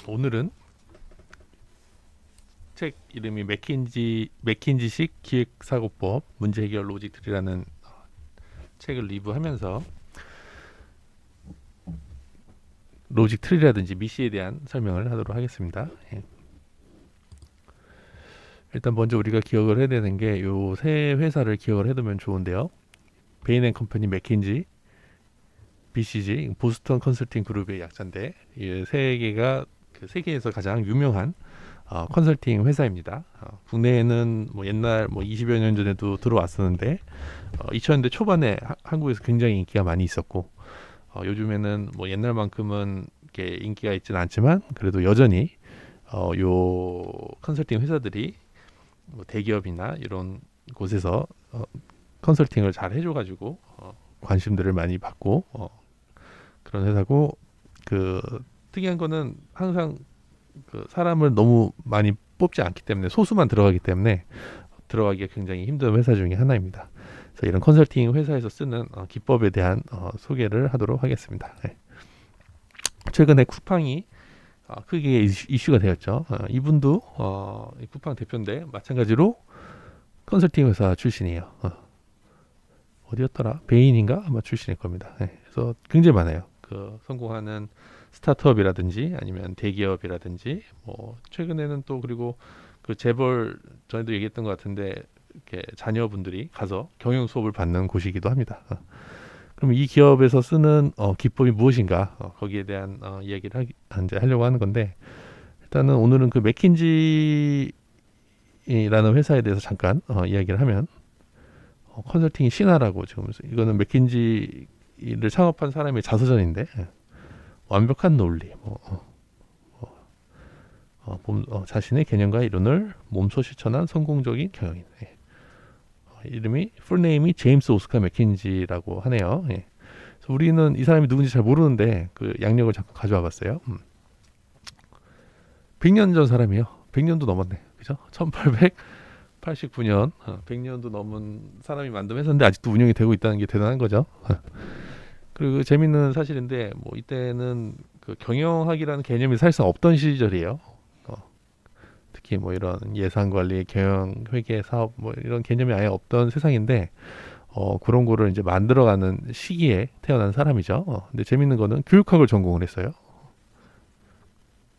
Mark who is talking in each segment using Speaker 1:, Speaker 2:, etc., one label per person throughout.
Speaker 1: 오늘은 책 이름이 맥킨지식 기획사고법 문제 해결 로직들이라는 책을 리뷰하면서 로직 트리라든지 미시에 대한 설명을 하도록 하겠습니다. 예. 일단 먼저 우리가 기억을 해야 되는 게 요 세 회사를 기억을 해두면 좋은데요. 베인&컴퍼니, 맥킨지, BCG, 보스턴 컨설팅 그룹의 약자인데 이 세 개가 그 세계에서 가장 유명한 컨설팅 회사입니다. 국내에는 뭐 옛날 20여 년 전에도 들어왔었는데 2000년대 초반에 한국에서 굉장히 인기가 많이 있었고 요즘에는 뭐 옛날만큼은 이렇게 인기가 있지는 않지만 그래도 여전히 요 컨설팅 회사들이 뭐 대기업이나 이런 곳에서 컨설팅을 잘 해줘가지고 관심들을 많이 받고 그런 회사고, 그 특이한 거는 항상 그 사람을 너무 많이 뽑지 않기 때문에 소수만 들어가기 때문에 들어가기가 굉장히 힘든 회사 중에 하나입니다. 그래서 이런 컨설팅 회사에서 쓰는 기법에 대한 소개를 하도록 하겠습니다. 네. 최근에 쿠팡이 크게 이슈가 되었죠. 이분도 쿠팡 대표인데 마찬가지로 컨설팅 회사 출신이에요. 어디였더라? 베인인가? 아마 출신일 겁니다. 네. 그래서 굉장히 많아요. 그 성공하는 스타트업이라든지 아니면 대기업이라든지 뭐 최근에는 또 그리고 그 재벌 전에도 얘기했던 것 같은데 이렇게 자녀분들이 가서 경영 수업을 받는 곳이기도 합니다. 그럼 이 기업에서 쓰는 기법이 무엇인가? 거기에 대한 이야기를 이제 하려고 하는 건데, 일단은 오늘은 그 맥킨지라는 회사에 대해서 잠깐 이야기를 하면, 컨설팅이 신화라고 지금 이거는 맥킨지를 창업한 사람의 자서전인데 완벽한 논리, 자신의 개념과 이론을 몸소 실천한 성공적인 경영인. 이름이 풀네임이 제임스 오스카 맥킨지라고 하네요. 예. 그래서 우리는 이 사람이 누군지 잘 모르는데 그 양력을 잠깐 가져와 봤어요. 100년 전 사람이에요. 100년도 넘었네. 그죠? 1889년 100년도 넘은 사람이 만든 회사인데 아직도 운영이 되고 있다는 게 대단한 거죠. 그리고 재밌는 사실인데 뭐 이때는 그 경영학이라는 개념이 사실상 없던 시절이에요. 특히 뭐 이런 예산 관리, 경영, 회계, 사업 뭐 이런 개념이 아예 없던 세상인데 그런 거를 이제 만들어가는 시기에 태어난 사람이죠. 근데 재밌는 거는 교육학을 전공을 했어요.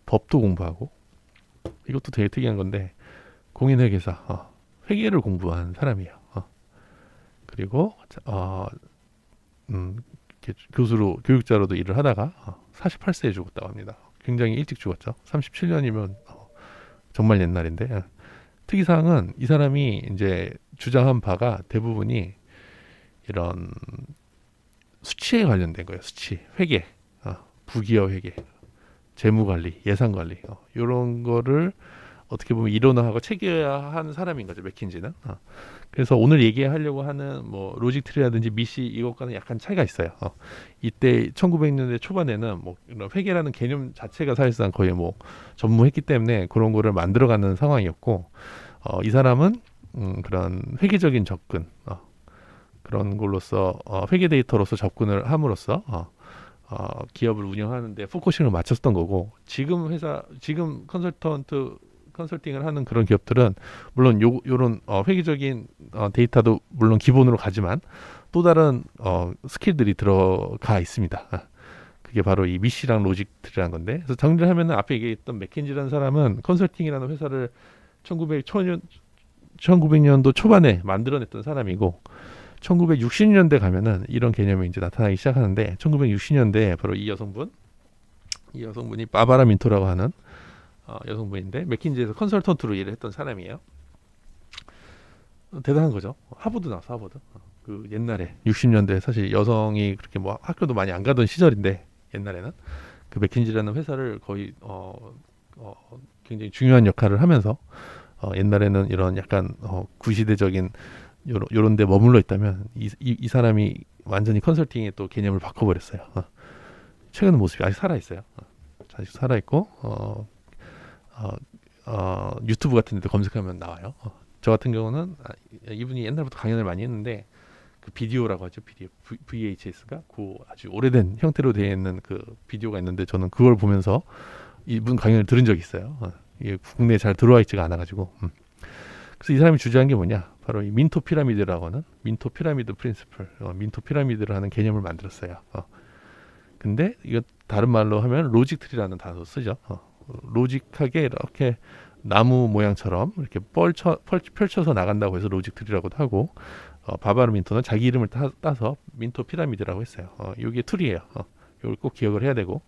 Speaker 1: 법도 공부하고, 이것도 되게 특이한 건데 공인회계사, 회계를 공부한 사람이에요. 그리고 교수로 교육자로도 일을 하다가 48세에 죽었다고 합니다. 굉장히 일찍 죽었죠. 37년이면 정말 옛날인데, 특이사항은 이 사람이 이제 주장한 바가 대부분이 이런 수치에 관련된 거예요. 수치, 회계, 부기업 회계, 재무관리, 예산관리 이런 거를 어떻게 보면 이론화하고 체계화한 하는 사람인 거죠, 맥킨지는. 그래서 오늘 얘기하려고 하는 뭐 로직트리라든지 미시 이것과는 약간 차이가 있어요. 이때 1900년대 초반에는 뭐 이런 회계라는 개념 자체가 사실상 거의 뭐 전무했기 때문에 그런 거를 만들어가는 상황이었고, 이 사람은 그런 회계적인 접근, 그런 걸로서 회계 데이터로서 접근을 함으로써 기업을 운영하는데 포커싱을 맞췄던 거고, 지금 컨설팅을 하는 그런 기업들은 물론 요런 회계적인 데이터도 물론 기본으로 가지만 또 다른 스킬들이 들어가 있습니다. 그게 바로 이 미시랑 로직트라는 건데, 그래서 정리를 하면은 앞에 얘기했던 맥킨지라는 사람은 컨설팅이라는 회사를 1900년도 초반에 만들어냈던 사람이고, 1960년대 가면은 이런 개념이 이제 나타나기 시작하는데, 1960년대에 바로 이 여성분이 바바라 민토라고 하는 여성분인데 맥킨지에서 컨설턴트로 일을 했던 사람이에요. 대단한 거죠. 하버드 나왔어, 하버드. 그 옛날에 60년대 사실 여성이 그렇게 뭐 학교도 많이 안 가던 시절인데, 옛날에는 그 맥킨지라는 회사를 거의 굉장히 중요한 역할을 하면서 옛날에는 이런 약간 구시대적인 요런 데 머물러 있다면 이 사람이 완전히 컨설팅의 또 개념을 바꿔버렸어요. 최근 모습이 아직 살아있어요. 아직 살아있고 유튜브 같은 데도 검색하면 나와요. 저 같은 경우는 이분이 옛날부터 강연을 많이 했는데 그 비디오라고 하죠. 비디오 VHS가 그 아주 오래된 형태로 되어 있는 그 비디오가 있는데, 저는 그걸 보면서 이분 강연을 들은 적이 있어요. 이게 국내에 잘 들어와 있지가 않아가지고. 그래서 이 사람이 주장한 게 뭐냐? 바로 이 민토 피라미드라고 하는 민토 피라미드 프린시플, 민토 피라미드를 하는 개념을 만들었어요. 근데 이거 다른 말로 하면 로직 트리라는 단어 쓰죠. 로직하게 이렇게 나무 모양처럼 이렇게 펼쳐서 나간다고 해서 로직 트리라고도 하고, 바바르 민토는 자기 이름을 따서 민토 피라미드라고 했어요. 이게 툴이에요. 이걸 꼭 기억을 해야 되고,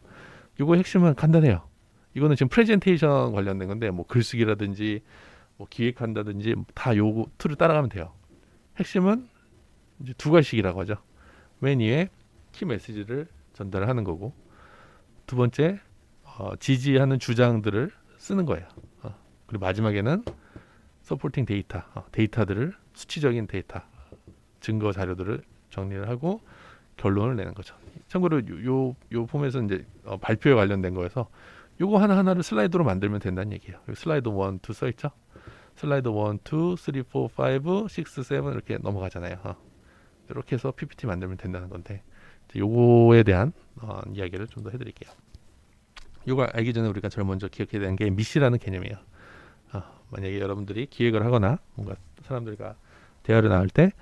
Speaker 1: 이거 핵심은 간단해요. 이거는 지금 프레젠테이션 관련된 건데, 뭐 글쓰기라든지 뭐 기획한다든지 다 요 툴을 따라가면 돼요. 핵심은 이제 두 가지씩이라고 하죠. 맨 위에 키 메시지를 전달하는 거고, 두 번째 지지하는 주장들을 쓰는 거예요. 그리고 마지막에는 서포팅 데이터, 데이터들을 수치적인 데이터, 증거 자료들을 정리를 하고 결론을 내는 거죠. 참고로 요 폼에서 이제 발표에 관련된 거여서 요거 하나하나를 슬라이드로 만들면 된다는 얘기예요. 슬라이드 1, 2 써 있죠? 슬라이드 1, 2, 3, 4, 5, 6, 7 이렇게 넘어가잖아요. 이렇게 해서 PPT 만들면 된다는 건데, 요거에 대한 이야기를 좀 더 해드릴게요. 요거 알기 전에 우리가 제일 먼저 기억해야 되는 게 미시라는 개념이에요. 만약에 여러분들이 기획을 하거나 뭔가 사람들과 대화를 나눌 때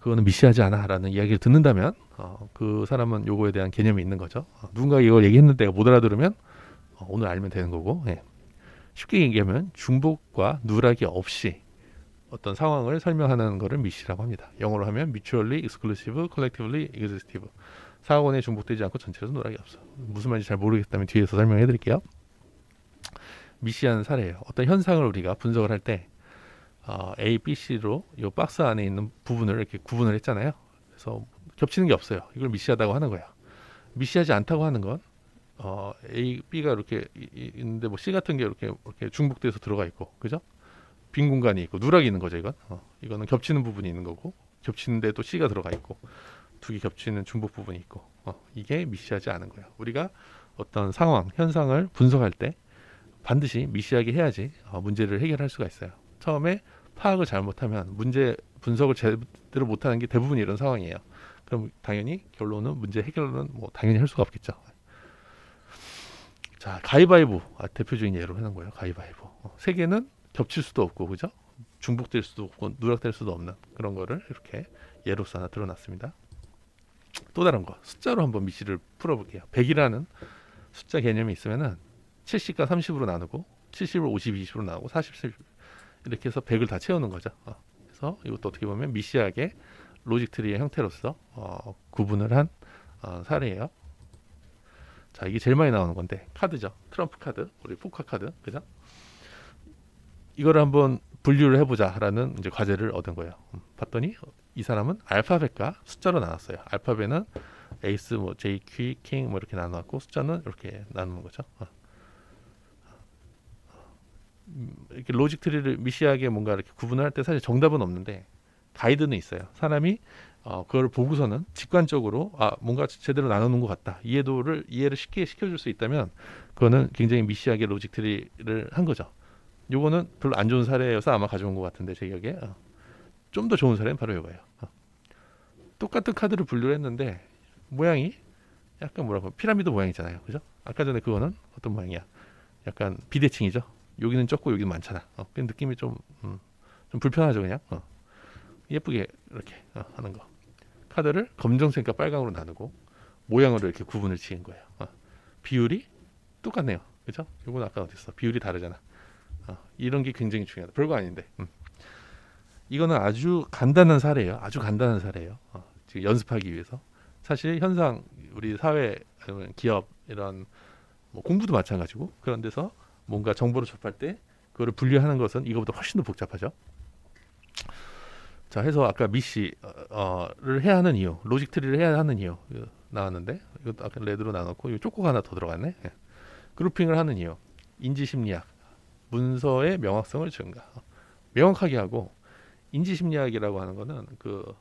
Speaker 1: 그거는 미시하지 않아 라는 이야기를 듣는다면 그 사람은 요거에 대한 개념이 있는 거죠. 누군가 이걸 얘기했는데 못 알아들으면 오늘 알면 되는 거고, 예. 쉽게 얘기하면 중복과 누락이 없이 어떤 상황을 설명하는 것을 미시라고 합니다. 영어로 하면 mutually exclusive, collectively exhaustive. 사원에 중복되지 않고 전체에서 누락이 없어. 무슨 말인지 잘 모르겠다면 뒤에서 설명해 드릴게요. 미시한 사례예요. 어떤 현상을 우리가 분석을 할 때 A, B, C로 이 박스 안에 있는 부분을 이렇게 구분을 했잖아요. 그래서 겹치는 게 없어요. 이걸 미시하다고 하는 거예요. 미시하지 않다고 하는 건 A, B가 이렇게 있는데 뭐 C 같은 게 이렇게 중복돼서 들어가 있고, 그죠? 빈 공간이 있고 누락이 있는 거죠. 이거는 겹치는 부분이 있는 거고, 겹치는데도 C가 들어가 있고 두 개 겹치는 중복 부분이 있고, 이게 미시하지 않은 거예요. 우리가 어떤 상황, 현상을 분석할 때 반드시 미시하게 해야지 문제를 해결할 수가 있어요. 처음에 파악을 잘못하면 문제 분석을 제대로 못하는 게 대부분 이런 상황이에요. 그럼 당연히 결론은 문제 해결은 뭐 당연히 할 수가 없겠죠. 자, 가위바위보 대표적인 예로 하는 거예요. 가위바위보. 세 개는 겹칠 수도 없고, 그죠? 중복될 수도 없고 누락될 수도 없는 그런 거를 이렇게 예로서 하나 드러났습니다. 또 다른 거, 숫자로 한번 미시를 풀어볼게요. 100이라는 숫자 개념이 있으면은 70과 30으로 나누고 70을 50, 20으로 나누고 40, 10 이렇게 해서 100을 다 채우는 거죠. 그래서 이것도 어떻게 보면 미시하게 로직 트리의 형태로서 구분을 한 사례예요. 자, 이게 제일 많이 나오는 건데 카드죠. 트럼프 카드, 우리 포커 카드, 그죠? 이거를 한번 분류를 해보자라는 이제 과제를 얻은 거예요. 봤더니 이 사람은 알파벳과 숫자로 나눴어요. 알파벳은 에이스, 뭐 J, Q, 킹 뭐 이렇게 나눠놨고, 숫자는 이렇게 나누는 거죠. 이렇게 로직 트리를 미시하게 뭔가 이렇게 구분할 때 사실 정답은 없는데 가이드는 있어요. 사람이 그걸 보고서는 직관적으로 뭔가 제대로 나누는 것 같다, 이해를 쉽게 시켜줄 수 있다면 그거는 굉장히 미시하게 로직 트리를 한 거죠. 요거는 별로 안 좋은 사례여서 아마 가져온 것 같은데, 제 기억에 좀 더 좋은 사례는 바로 이거예요. 똑같은 카드를 분류를 했는데 모양이 약간 뭐라고, 피라미드 모양이잖아요, 그죠? 아까 전에 그거는 어떤 모양이야? 약간 비대칭이죠. 여기는 적고 여기는 많잖아. 그 느낌이 좀 불편하죠, 그냥. 예쁘게 이렇게 하는 거. 카드를 검정색과 빨강으로 나누고 모양으로 이렇게 구분을 지은 거예요. 비율이 똑같네요, 그죠? 이건 아까 어땠어? 비율이 다르잖아. 이런 게 굉장히 중요하다. 별거 아닌데. 이거는 아주 간단한 사례예요. 아주 간단한 사례예요. 지금 연습하기 위해서. 사실 현상, 우리 사회, 기업 이런 뭐 공부도 마찬가지고 그런 데서 뭔가 정보를 접할 때 그거를 분류하는 것은 이거보다 훨씬 더 복잡하죠. 자, 해서 아까 미시를 해야 하는 이유, 로직 트리를 해야 하는 이유 나왔는데, 이것도 아까 레드로 나눴고, 이 쪼꼬가 하나 더 들어갔네. 그룹핑을 하는 이유, 인지심리학, 문서의 명확성을 증가, 명확하게 하고. 인지심리학이라고 하는 거는 그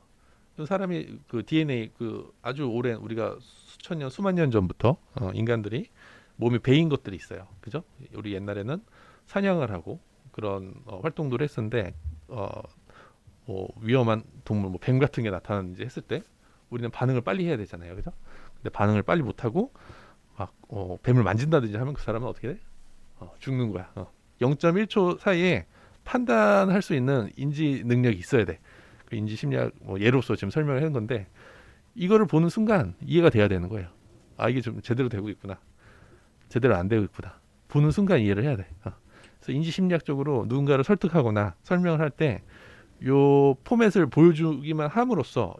Speaker 1: 사람이 그 DNA 아주 오랜, 우리가 수천 년, 수만 년 전부터 인간들이 몸에 배인 것들이 있어요, 그죠? 우리 옛날에는 사냥을 하고 그런 활동들을 했었는데 뭐 위험한 동물, 뭐 뱀 같은 게 나타나는지 했을 때 우리는 반응을 빨리 해야 되잖아요, 그죠? 근데 반응을 빨리 못하고 막 뱀을 만진다든지 하면 그 사람은 어떻게 돼? 죽는 거야. 0.1초 사이에 판단할 수 있는 인지 능력이 있어야 돼. 그 인지 심리학 뭐 예로서 지금 설명을 하는 건데 이거를 보는 순간 이해가 돼야 되는 거예요. 아 이게 좀 제대로 되고 있구나. 제대로 안 되고 있구나. 보는 순간 이해를 해야 돼. 그래서 인지 심리학적으로 누군가를 설득하거나 설명을 할 때 요 포맷을 보여주기만 함으로써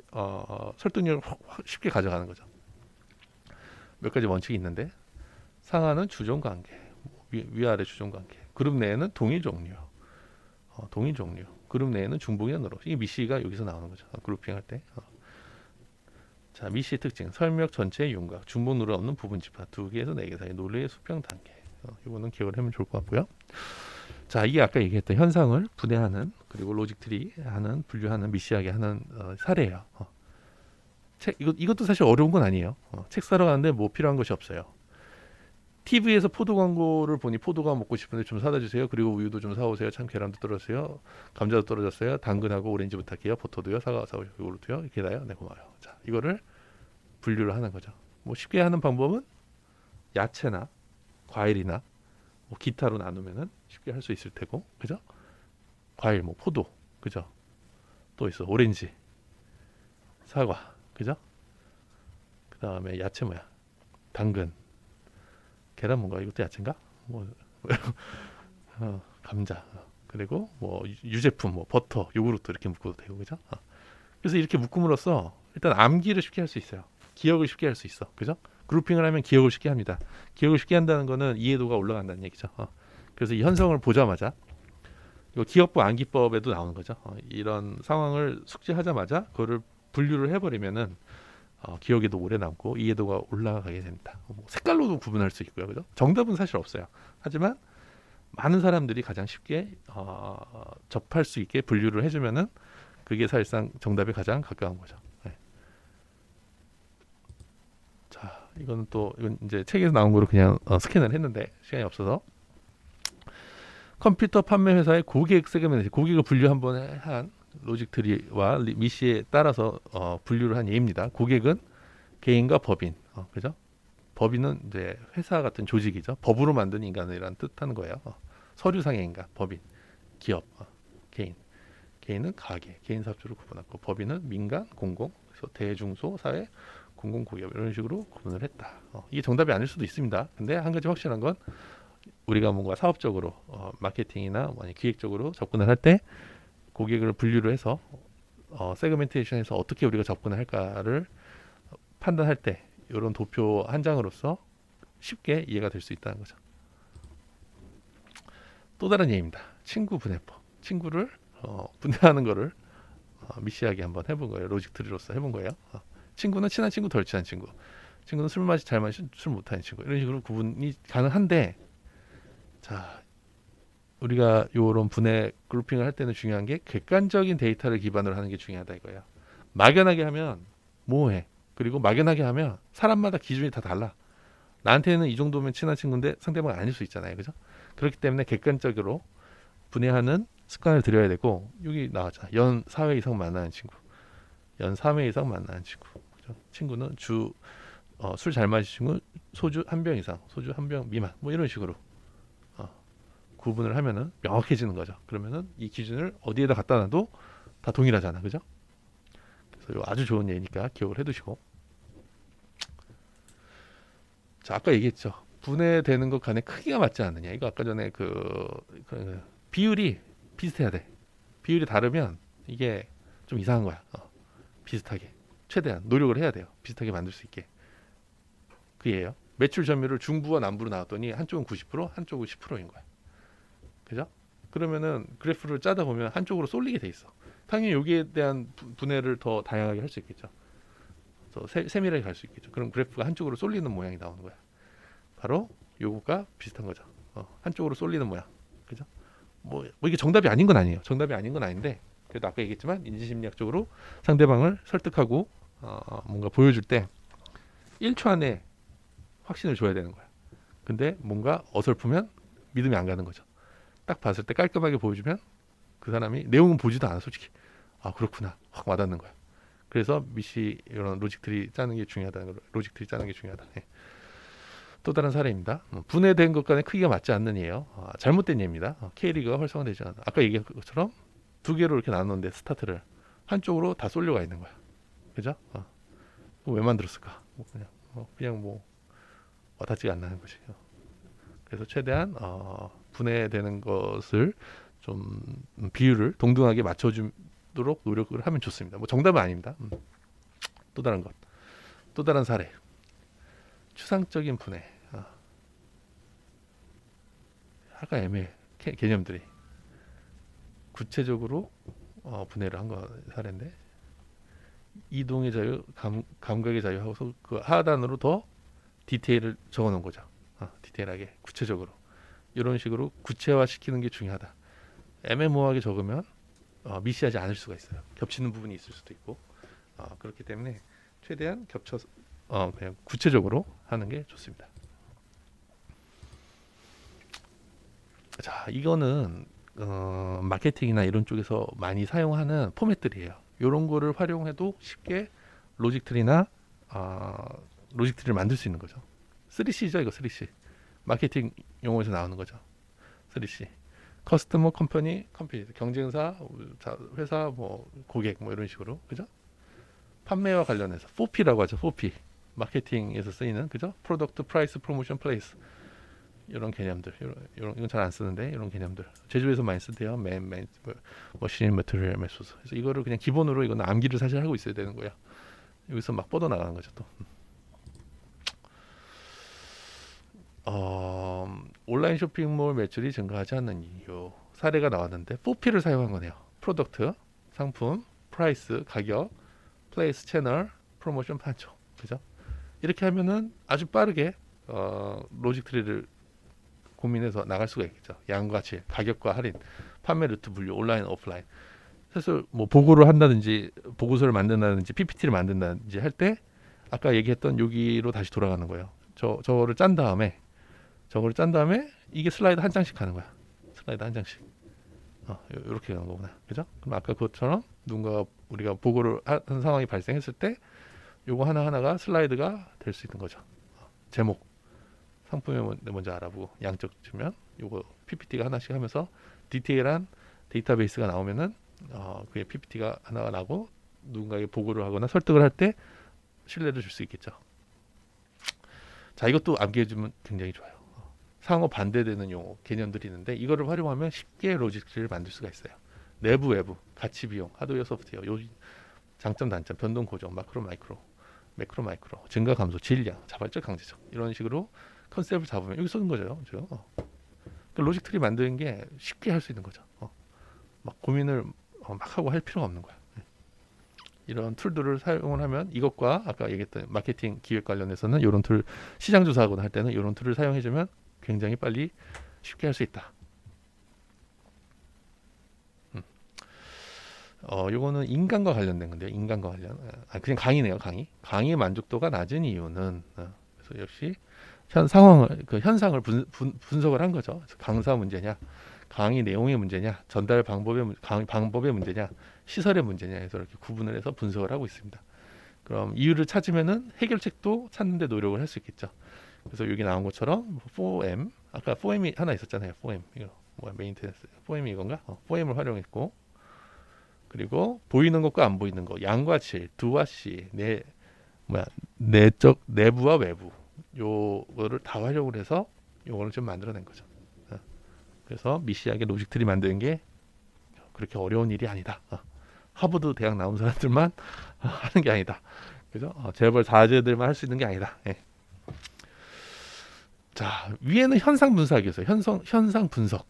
Speaker 1: 설득력을 쉽게 가져가는 거죠. 몇 가지 원칙이 있는데 상하는 주종 관계, 위아래 주종 관계, 그룹 내에는 동일 종류, 동일 종류, 그룹 내에는 중복이나 누락. 이 미시가 여기서 나오는 거죠. 그룹핑 할 때. 자, 미시의 특징, 설명 전체의 윤곽, 중복 누락 없는 부분 집합, 2개에서 4개 사이 논리의 수평 단계. 이거는 기억을 하면 좋을 것 같고요. 자, 이게 아까 얘기했던 현상을 분해하는 그리고 로직 트리 하는 분류하는 미시하게 하는 사례예요. 이것도 사실 어려운 건 아니에요. 책 사러 가는데 뭐 필요한 것이 없어요. TV에서 포도 광고를 보니 포도가 먹고 싶은데 좀 사다 주세요. 그리고 우유도 좀 사오세요. 참 계란도 떨어졌어요. 감자도 떨어졌어요. 당근하고 오렌지 부탁해요. 버터도요. 사과 사오요. 요거트요. 이렇게 다요. 네 고마워요. 자, 이거를 분류를 하는 거죠. 뭐 쉽게 하는 방법은 야채나 과일이나 뭐 기타로 나누면은 쉽게 할 수 있을 테고, 그죠? 과일 뭐 포도, 그죠? 또 있어 오렌지, 사과, 그죠? 그 다음에 야채 뭐야? 당근, 계란 뭔가 이것도 야채인가? 뭐 감자, 그리고 뭐 유제품 뭐 버터, 요구르트 이렇게 묶어도 되고, 그죠? 그래서 이렇게 묶음으로써 일단 암기를 쉽게 할 수 있어요. 기억을 쉽게 할 수 있어, 그죠? 그룹핑을 하면 기억을 쉽게 합니다. 기억을 쉽게 한다는 거는 이해도가 올라간다는 얘기죠. 그래서 이 현상을 보자마자 이거 기억부 암기법에도 나오는 거죠. 이런 상황을 숙지하자마자 그거를 분류를 해버리면은 기억에도 오래 남고 이해도가 올라가게 됩니다. 뭐 색깔로도 구분할 수 있고요, 그죠? 정답은 사실 없어요. 하지만 많은 사람들이 가장 쉽게 접할 수 있게 분류를 해주면은 그게 사실상 정답에 가장 가까운 거죠. 네. 자, 이건 이제 책에서 나온 거로 그냥 스캔을 했는데 시간이 없어서 컴퓨터 판매 회사의 고객 세그멘트, 고객을 분류 한번 한 로직 트리와 미시에 따라서 분류를 한 예입니다. 고객은 개인과 법인, 그죠? 법인은 이제 회사 같은 조직이죠. 법으로 만든 인간이라는 뜻하는 거예요. 서류상의 인간, 법인, 기업, 개인. 개인은 가계, 개인 사업주로 구분하고 법인은 민간, 공공, 그래서 대중소, 사회, 공공고기업 이런 식으로 구분을 했다. 이게 정답이 아닐 수도 있습니다. 근데 한 가지 확실한 건 우리가 뭔가 사업적으로 마케팅이나 기획적으로 접근을 할 때 고객을 분류를 해서 세그멘테이션에서 어떻게 우리가 접근을 할까를 판단할 때 이런 도표 한 장으로서 쉽게 이해가 될 수 있다는 거죠. 또 다른 예입니다. 친구 분해법. 친구를 분해하는 거를 미시하게 한번 해본 거예요. 로직 트리로서 해본 거예요. 친구는 친한 친구, 덜 친한 친구. 친구는 술 마시 잘 마시 술 못하는 친구. 이런 식으로 구분이 가능한데, 자, 우리가 이런 분해 그룹핑을 할 때는 중요한 게 객관적인 데이터를 기반으로 하는 게 중요하다 이거예요. 막연하게 하면 모호해. 그리고 막연하게 하면 사람마다 기준이 다 달라. 나한테는 이 정도면 친한 친구인데 상대방은 아닐 수 있잖아요, 그죠? 그렇기 때문에 객관적으로 분해하는 습관을 들여야 되고, 여기 나왔잖아. 연 4회 이상 만나는 친구, 연 3회 이상 만나는 친구, 그죠? 친구는 술 잘 마시는 친구 소주 한 병 이상, 소주 한 병 미만, 뭐 이런 식으로 구분을 하면은 명확해지는 거죠. 그러면은 이 기준을 어디에다 갖다 놔도 다 동일하잖아, 그죠? 그래서 아주 좋은 예니까 기억을 해두시고. 자, 아까 얘기했죠. 분해되는 것 간의 크기가 맞지 않느냐. 이거 아까 전에 그 비율이 비슷해야 돼. 비율이 다르면 이게 좀 이상한 거야. 비슷하게 최대한 노력을 해야 돼요. 비슷하게 만들 수 있게. 그게요. 매출 점유율을 중부와 남부로 나왔더니 한쪽은 90%, 한쪽은 10%인 거야. 그죠? 그러면은 그래프를 짜다 보면 한쪽으로 쏠리게 돼 있어. 당연히 여기에 대한 분해를 더 다양하게 할 수 있겠죠. 더 세밀하게 갈 수 있겠죠. 그럼 그래프가 한쪽으로 쏠리는 모양이 나오는 거야. 바로 요거가 비슷한 거죠. 한쪽으로 쏠리는 모양. 그죠? 뭐 이게 정답이 아닌 건 아니에요. 정답이 아닌 건 아닌데, 그래도 아까 얘기했지만 인지심리학적으로 상대방을 설득하고 뭔가 보여줄 때 1초 안에 확신을 줘야 되는 거야. 근데 뭔가 어설프면 믿음이 안 가는 거죠. 딱 봤을 때 깔끔하게 보여주면 그 사람이 내용은 보지도 않아, 솔직히. 아, 그렇구나, 확 와닿는 거야. 그래서 미시 이런 로직트리 짜는 게 중요하다는 거, 로직트리 짜는 게 중요하다. 네. 또 다른 사례입니다. 분해된 것 간의 크기가 맞지 않는 예요. 잘못된 예입니다. K리그가 활성화되지 않아. 아까 얘기한 것처럼 두 개로 이렇게 나눴는데 스타트를 한쪽으로 다 쏠려가 있는 거야. 그죠? 왜 만들었을까? 그냥 와닿지가 않는 것이. 그래서 최대한 분해되는 것을 좀 비율을 동등하게 맞춰주도록 노력을 하면 좋습니다. 정답은 아닙니다. 또 다른 것, 또 다른 사례. 추상적인 분해. 약간 애매해. 개념들이. 구체적으로 분해를 한 거 사례인데, 이동의 자유, 감각의 자유 하고서 그 하단으로 더 디테일을 적어 놓은 거죠. 디테일하게, 구체적으로. 이런 식으로 구체화시키는 게 중요하다. 애매모호하게 적으면 미시하지 않을 수가 있어요. 겹치는 부분이 있을 수도 있고. 그렇기 때문에 최대한 겹쳐서 그냥 구체적으로 하는 게 좋습니다. 자, 이거는 마케팅이나 이런 쪽에서 많이 사용하는 포맷들이에요. 이런 거를 활용해도 쉽게 로직트리나 로직트리를 만들 수 있는 거죠. 3C죠, 이거 3C. 마케팅 용어에서 나오는 거죠. 3C. 커스터머, 컴퍼니, 경쟁사, 회사, 고객 이런 식으로, 그죠? 판매와 관련해서 4P라고 하죠. 4P. 마케팅에서 쓰이는, 그죠? 프로덕트, 프라이스, 프로모션, 플레이스. 이런 개념들, 이건 잘 안 쓰는데 이런 개념들 제조에서 많이 쓰대요. 머신, 머티리얼, 메소스. 그래서 이거를 그냥 기본으로 이건 암기를 사실 하고 있어야 되는 거야. 여기서 막 뻗어 나가는 거죠 또. 온라인 쇼핑몰 매출이 증가하지 않는 이유 사례가 나왔는데 4P를 사용한 거네요. 프로덕트, 상품, 프라이스, 가격, 플레이스, 채널, 프로모션, 판촉. 그죠? 이렇게 하면은 아주 빠르게 로직 트리를 고민해서 나갈 수가 있겠죠. 양과 질, 가격과 할인, 판매 루트 분류, 온라인, 오프라인. 그래서 보고를 한다든지, 보고서를 만든다든지, PPT를 만든다든지 할 때 아까 얘기했던 여기로 다시 돌아가는 거예요. 저거를 짠 다음에 이게 슬라이드 한 장씩 하는 거야. 슬라이드 한 장씩. 이렇게 가는 거구나. 그죠? 그럼 아까 그것처럼 누군가 우리가 보고를 한 상황이 발생했을 때 요거 하나하나가 슬라이드가 될 수 있는 거죠. 제목, 상품을 먼저 알아보고 양쪽 주면 요거 PPT가 하나씩 하면서 디테일한 데이터베이스가 나오면은 그게 PPT가 하나가 나고 누군가에게 보고를 하거나 설득을 할 때 신뢰를 줄 수 있겠죠. 자, 이것도 암기해주면 굉장히 좋아요. 상호 반대되는 용어, 개념들이 있는데 이거를 활용하면 쉽게 로직을 만들 수가 있어요. 내부, 외부, 가치, 비용, 하드웨어, 소프트웨어, 장점, 단점, 변동, 고정, 마크로, 마이크로, 매크로, 마이크로, 증가, 감소, 질량, 자발적, 강제적 이런 식으로 컨셉을 잡으면 여기 쓰는 거죠. 로직 트리 만드는 게 쉽게 할 수 있는 거죠. 막 고민을 막 하고 할 필요가 없는 거야. 이런 툴들을 사용을 하면 이것과 아까 얘기했던 마케팅 기획 관련해서는 이런 툴 시장 조사하거나 할 때는 이런 툴을 사용해주면 굉장히 빨리 쉽게 할 수 있다. 요거는 인간과 관련된 건데요. 인간과 관련. 그냥 강의네요. 강의 만족도가 낮은 이유는 그래서 역시 현상을 분석을 한 거죠. 강사 문제냐, 강의 내용의 문제냐, 전달 방법의 문제냐, 시설의 문제냐 해서 이렇게 구분을 해서 분석을 하고 있습니다. 그럼 이유를 찾으면은 해결책도 찾는 데 노력을 할 수 있겠죠. 그래서 여기 나온 것처럼 4M, 아까 4M이 하나 있었잖아요. 4M. 이거 메인테넌스. 4M이 이건가? 4M을 활용했고, 그리고 보이는 것과 안 보이는 것, 양과 질, 두와 씨, 내적, 내부와 외부, 요거를 다 활용을 해서 요거를 좀 만들어낸 거죠. 그래서 미시하게 로직 트리 만드는 게 그렇게 어려운 일이 아니다. 하버드 대학 나온 사람들만 하는 게 아니다. 그죠? 재벌 사제들만 할 수 있는 게 아니다. 예. 자, 위에는 현상 분석이었어요. 현상 분석.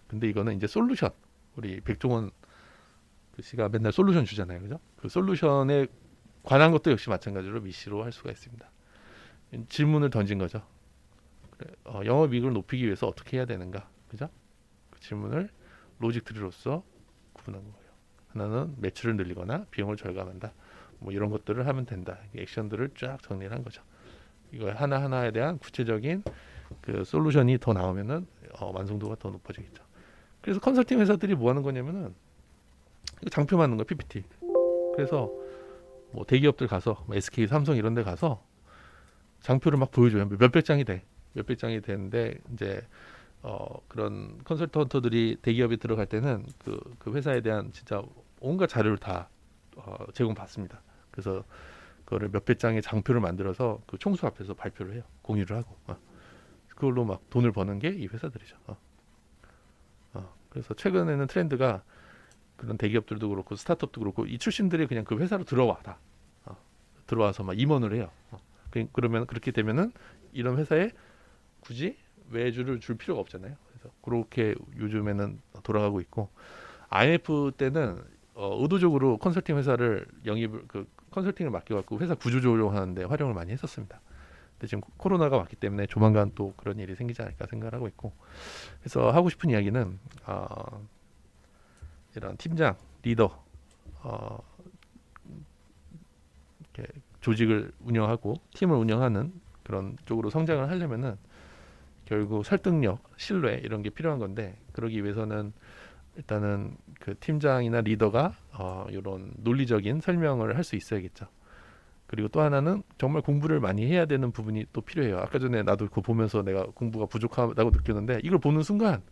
Speaker 1: 근데 이거는 이제 솔루션. 우리 백종원 그 씨가 맨날 솔루션 주잖아요. 그죠? 그 솔루션에 관한 것도 역시 마찬가지로 미시로 할 수가 있습니다. 질문을 던진 거죠. 그래, 영업이익을 높이기 위해서 어떻게 해야 되는가? 그죠? 그 질문을 로직 트리로서 구분한 거예요. 하나는 매출을 늘리거나 비용을 절감한다. 이런 것들을 하면 된다. 액션들을 쫙 정리를 한 거죠. 이거 하나하나에 대한 구체적인 그 솔루션이 더 나오면은 완성도가 더 높아지겠죠. 그래서 컨설팅 회사들이 뭐 하는 거냐면은 장표 만드는 거 PPT. 그래서 대기업들 가서 SK, 삼성 이런 데 가서 장표를 막 보여줘요. 몇백 장이 돼. 몇백 장이 되는데 이제 그런 컨설턴트들이 대기업에 들어갈 때는 그 회사에 대한 진짜 온갖 자료를 다 제공받습니다. 그래서 그거를 몇백 장의 장표를 만들어서 그 총수 앞에서 발표를 해요. 공유를 하고 그걸로 막 돈을 버는 게 이 회사들이죠. 그래서 최근에는 트렌드가 그런 대기업들도 그렇고 스타트업도 그렇고 이 출신들이 그냥 그 회사로 들어와 다 들어와서 막 임원을 해요. 그러면 그렇게 되면은 이런 회사에 굳이 외주를 줄 필요가 없잖아요. 그래서 그렇게 요즘에는 돌아가고 있고 IMF 때는 의도적으로 컨설팅 회사를 영입을 컨설팅을 맡겨갖고 회사 구조 조정하는데 활용을 많이 했었습니다. 근데 지금 코로나가 왔기 때문에 조만간 또 그런 일이 생기지 않을까 생각을 하고 있고 그래서 하고 싶은 이야기는 이런 팀장, 리더 이렇게 조직을 운영하고 팀을 운영하는 그런 쪽으로 성장을 하려면은 결국 설득력, 신뢰 이런 게 필요한 건데 그러기 위해서는 일단은 그 팀장이나 리더가 이런 논리적인 설명을 할 수 있어야겠죠. 그리고 또 하나는 정말 공부를 많이 해야 되는 부분이 또 필요해요. 아까 전에 나도 그거 보면서 내가 공부가 부족하다고 느꼈는데 이걸 보는 순간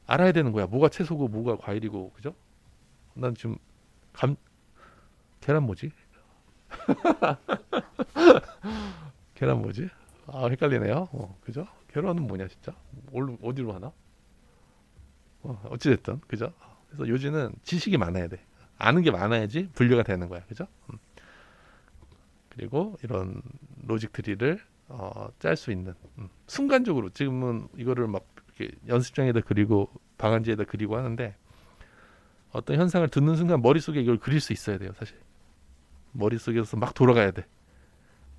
Speaker 1: 알아야 되는 거야. 뭐가 채소고 뭐가 과일이고 그죠? 난 지금 감 계란 뭐지? 계란 뭐지? 헷갈리네요. 그죠? 계란은 뭐냐 진짜? 어디로 하나? 어찌됐든 그죠? 그래서 요즘은 지식이 많아야 돼. 아는 게 많아야지 분류가 되는 거야. 그죠? 그리고 이런 로직 트리를 짤 수 있는 순간적으로 지금은 이거를 막 이렇게 연습장에다 그리고 방안지에다 그리고 하는데 어떤 현상을 듣는 순간 머릿속에 이걸 그릴 수 있어야 돼요. 사실 머릿속에서 막 돌아가야 돼.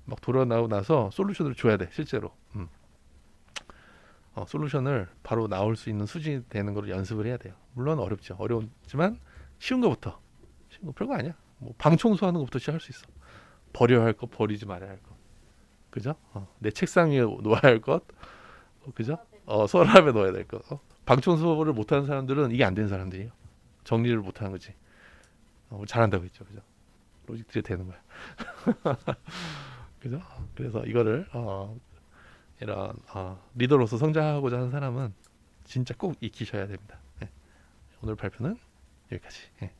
Speaker 1: 막 돌아나오고 나서 솔루션을 줘야 돼. 실제로 솔루션을 바로 나올 수 있는 수준이 되는 걸 연습을 해야 돼요. 물론 어렵죠. 어렵지만 쉬운 거부터 쉬운 거 별거 아니야. 뭐 방 청소하는 것부터 시작할 수 있어. 버려야 할 것, 버리지 말아야 할 것, 그죠? 내 책상 위에 놓아야 할 것, 그죠? 서랍에 넣어야 될 것. 방 청소를 못하는 사람들은 이게 안 되는 사람들이에요. 정리를 못하는 거지. 잘한다고 했죠, 그죠? 로직들이 되는 거야, 그죠? 그래서 이거를 이런 리더로서 성장하고자 하는 사람은 진짜 꼭 익히셔야 됩니다. 네. 오늘 발표는 여기까지. 네.